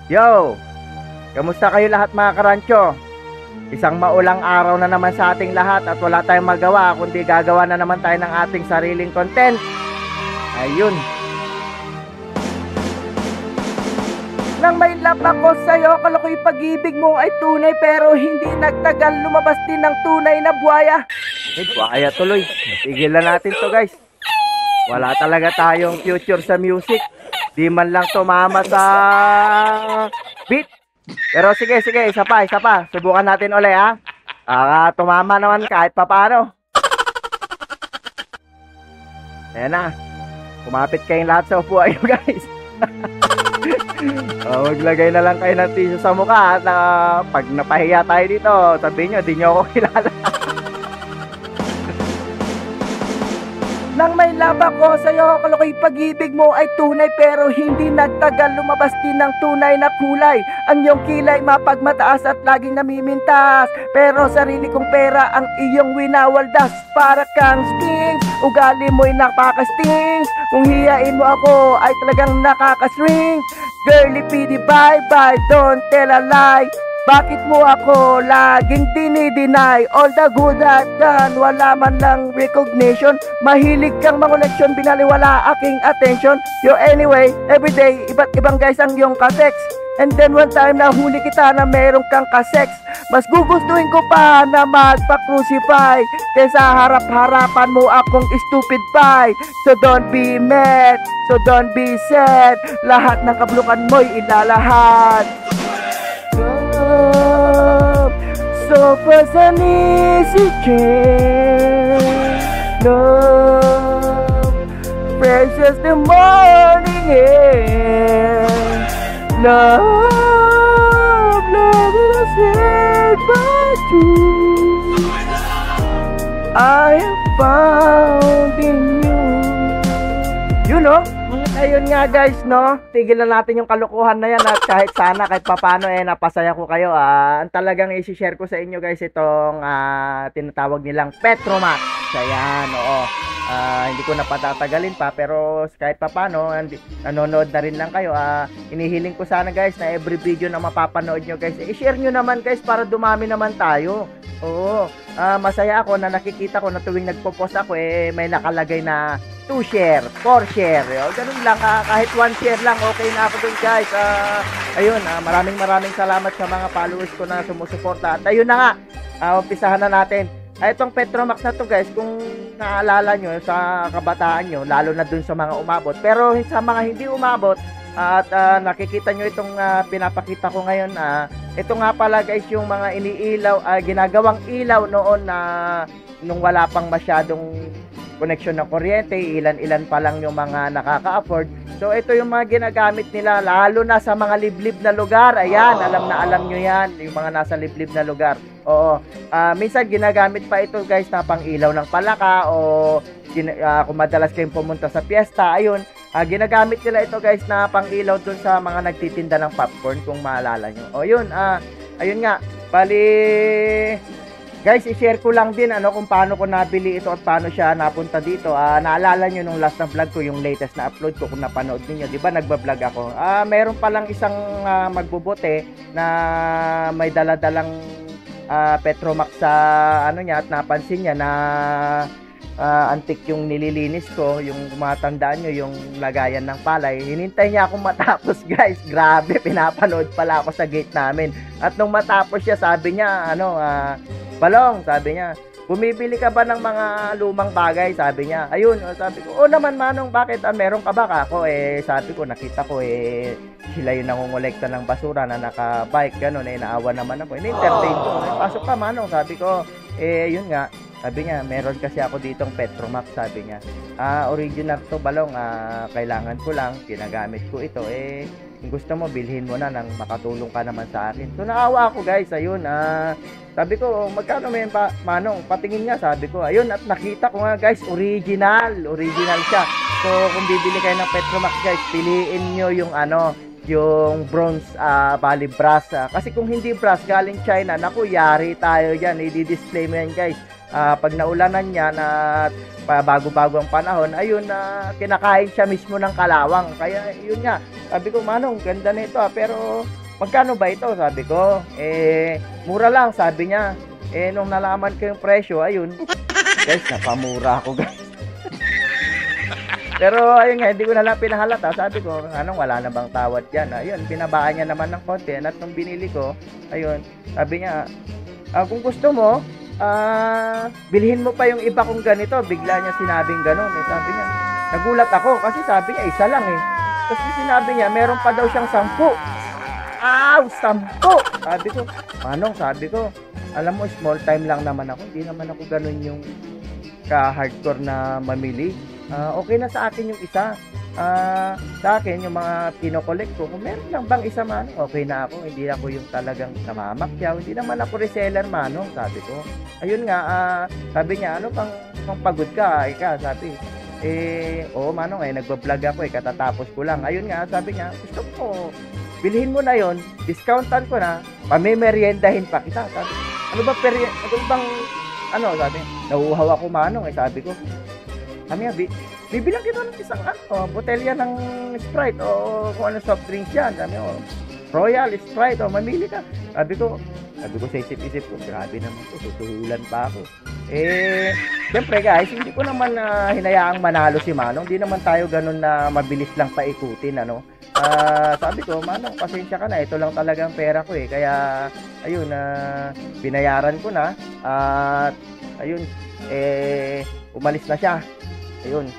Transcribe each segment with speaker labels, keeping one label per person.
Speaker 1: Yo! Kamusta kayo lahat mga karancho? Isang maulang araw na naman sa ating lahat at wala tayong magawa kundi gagawa na naman tayo ng ating sariling content. Ayun. Nang may love ako sa'yo, kala ko'y pag-ibig mo ay tunay pero hindi nagtagal, lumabas din ng tunay na buhaya. Buhaya tuloy. Tigilan natin to guys. Wala talaga tayong future sa music. Di man lang tumama sa beat. Pero sige, isa pa. Subukan natin ulit ha. Tumama naman kahit papano. Ayan na. Kumapit kayong lahat sa upuan nyo guys. Maglagay na lang kayo ng tissue sa mukha at pag napahiya tayo dito, sabihin nyo, di nyo ako kilala. Nang may love ako sa'yo, kala ko'y pag-ibig mo ay tunay pero hindi nagtagal, lumabas din ng tunay na kulay. Ang iyong kilay mapagmataas at laging namimintas, pero sarili kong pera ang iyong winawaldas. Para kang sphinx, ugali mo'y napaka-stings. Kung hiyain mo ako ay talagang nakaka-string. Girly PD bye-bye, don't tell a lie. Bakit mo ako laging dinideny? All the good I've done, wala man lang recognition. Mahilig kang mangoleksyon, binaliwala aking attention. Yo anyway, everyday, iba't ibang guys ang iyong kasex. And then one time na huli kita na merong kang kasex. Mas gugustuhin ko pa na magpa-crucify kaysa harap-harapan mo akong stupid pie. So don't be mad, so don't be sad. Lahat ng kablukan mo'y ilalahat. So fast an easy change. Love, fresh as the morning air. Love is said by two. I have found in you. You know? Ayun nga guys, no? Tigilan natin yung kalokohan na yan at kahit sana, kahit papano napasaya ko kayo. Ang talagang i-share ko sa inyo guys itong tinatawag nilang Petromax. Ayan, oo. Hindi ko na patatagalin pa pero kahit papano, nanonood na rin lang kayo. Inihiling ko sana guys na every video na mapapanood nyo guys, i-share nyo naman guys para dumami naman tayo. Oo. Masaya ako na nakikita ko na tuwing nagpo-post ako may nakalagay na 2 share, 4 share. Ganun lang, kahit 1 share lang, okay na ako dun guys. Ayun, maraming salamat sa mga followers ko na sumusuporta. At ayun na nga, umpisahan na natin. Itong Petromax na to guys, kung naalala nyo sa kabataan nyo, lalo na dun sa mga umabot. Pero sa mga hindi umabot, at nakikita nyo itong pinapakita ko ngayon, ito nga pala guys yung mga iniilaw, ginagawang ilaw noon na nung wala pang masyadong connection ng kuryente, ilan-ilan pa lang yung mga nakaka-afford. So ito yung mga ginagamit nila lalo na sa mga liblib na lugar. Ayan, alam nyo yan, yung mga nasa liblib na lugar. Oo. Minsan ginagamit pa ito guys na pang ilaw ng palaka o kung madalas kayong pumunta sa piyesta, ayun, ginagamit nila ito guys na pang ilaw dun sa mga nagtitinda ng popcorn kung maalala nyo. O yun, ayun nga, bali guys, i-share ko lang din kung paano ko nabili ito at paano siya napunta dito. Naalala nyo nung last na vlog ko, yung latest na upload ko, kung napanood niyo, 'di ba nagba-vlog ako. Meron pa lang isang magbubote na may dala-dalang Petromax sa niya at napansin niya na antik yung nililinis ko, yung matandaan nyo, yung lagayan ng palay. Hinintay niya akong matapos guys. Grabe, pinapanood pala ako sa gate namin. At nung matapos siya, sabi niya, Balong, sabi niya, bumibili ka ba ng mga lumang bagay? Sabi niya. Ayun, sabi ko, naman Manong, bakit? Meron ka ba? Ako, sabi ko, nakita ko, sila yung nangungulekta ng basura na naka-bike, gano'n, naawa naman ako. In-entertain ko. Pasok ka Manong, sabi ko. Yun nga, sabi niya, meron kasi ako ditong Petromax, sabi niya. Original to Balong, kailangan ko lang, ginagamit ko ito. Kung gusto mo, bilhin mo na nang makatulong ka naman sa akin. So, naawa ako guys, ayun, sabi ko, magkano may Manong? Patingin nga, sabi ko. Ayun, at nakita ko nga guys, original siya. So, kung bibili kayo ng Petromax guys, piliin nyo yung yung bronze bali brass. Kasi kung hindi brass galing China, naku, yari tayo dyan. I-display mo yan guys. pag naulanan yan at bago-bago ang panahon, ayun, kinakain siya mismo ng kalawang. Kaya yun nga, sabi ko, Manong, ganda nito pero magkano ba ito? Sabi ko, mura lang, sabi niya. Nung nalaman ko yung presyo, ayun, guys, napamura ako, guys. Pero ayun nga, hindi ko na lang pinahalata. Sabi ko, wala na bang tawad yan? Ayun, pinabaan niya naman ng konti. At nung binili ko, ayun, sabi niya, kung gusto mo, bilhin mo pa yung iba kong ganito. Bigla niya sinabing gano'n. Sabi niya, nagulat ako kasi sabi niya, isa lang eh. Tapos sinabi niya, meron pa daw siyang 10. 10! Sabi ko, Manong, sabi ko, alam mo, small time lang naman ako. Hindi naman ako ganun yung ka-hardcore na mamili. Okay na sa akin yung isa. Sa akin, yung mga kinokollect ko, kung meron lang bang isa, Manong, okay na ako. Hindi ako yung talagang namamakyaw. Hindi naman ako reseller, Manong, sabi ko. Ayun nga, sabi niya, ano pang pagod ka? Ika, sabi. Oo, Manong, nagbablog ako, katatapos ko lang. Ayun nga, sabi niya, gusto ko, bilhin mo na yon, discountan ko na, pamimeriendahin pa kita. Sabi, ano bang, sabi, nauuhaw ako, Manong, sabi ko. Kami bibilang kita ng isang botelya ng Sprite o kung ano soft drinks yan. Sabi ko, Royal, Sprite, mamili ka. Sabi ko sa isip-isip ko, grabe naman to, tutuhulan pa ako. Siyempre guys, hindi ko naman hinayaang manalo si Manong. Hindi naman tayo ganun na mabilis lang paikutin, sabi ko, Manong, pasensya ka na, ito lang talagang pera ko kaya, ayun, binayaran ko na, at, ayun, umalis na siya. Ayun.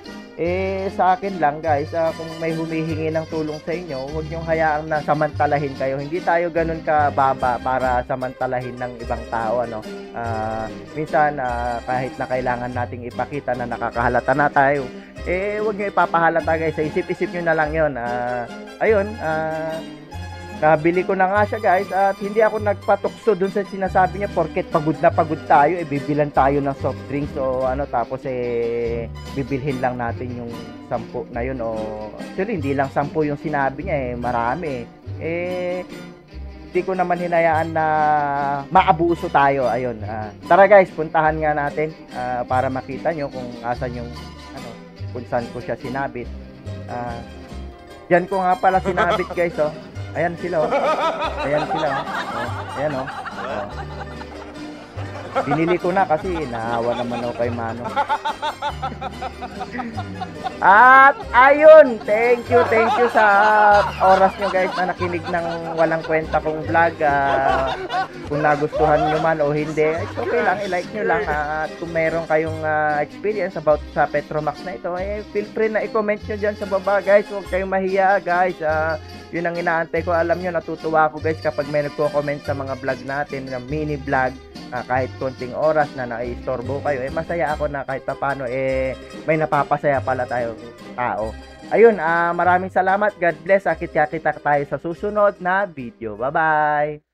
Speaker 1: Sa akin lang guys, kung may humihingi ng tulong sa inyo, huwag niyong hayaang na samantalahin kayo. Hindi tayo ganun kababa para samantalahin ng ibang tao, minsan, kahit na kailangan nating ipakita na nakakahalata na tayo, huwag niyo ipapahalata guys. Isip-isip niyo na lang yun. Ayun, nabili ko na nga siya guys at hindi ako nagpatukso dun sa sinasabi niya porket pagod na pagod tayo, bibilan tayo ng soft drinks o tapos bibilhin lang natin yung 10 na yun actually hindi lang 10 yung sinabi niya marami hindi ko naman hinayaan na maabuso tayo. Ayun, tara guys, puntahan nga natin para makita nyo kung asan yung kung saan ko siya sinabit. Diyan ko nga pala sinabit guys. Ayan sila. Ayan sila. Ayan binili ko na kasi naawa naman ako kay Manong. At ayun, thank you sa oras nyo guys na nakinig ng walang kwenta kong vlog. Kung nagustuhan nyo man o hindi, it's okay lang, i-like nyo lang. At kung meron kayong experience about sa Petromax na ito, feel free na i-comment nyo dyan sa baba guys. Huwag kayong mahiya guys. Yun ang inaantay ko. Alam nyo, natutuwa ako guys kapag may nagko-comment sa mga vlog natin, na mini vlog, kahit konting oras na nai-istorbo kayo, masaya ako na kahit paano may napapasaya pala tayo tao. Ayun, maraming salamat. God bless. Kita tayo sa susunod na video. Bye-bye!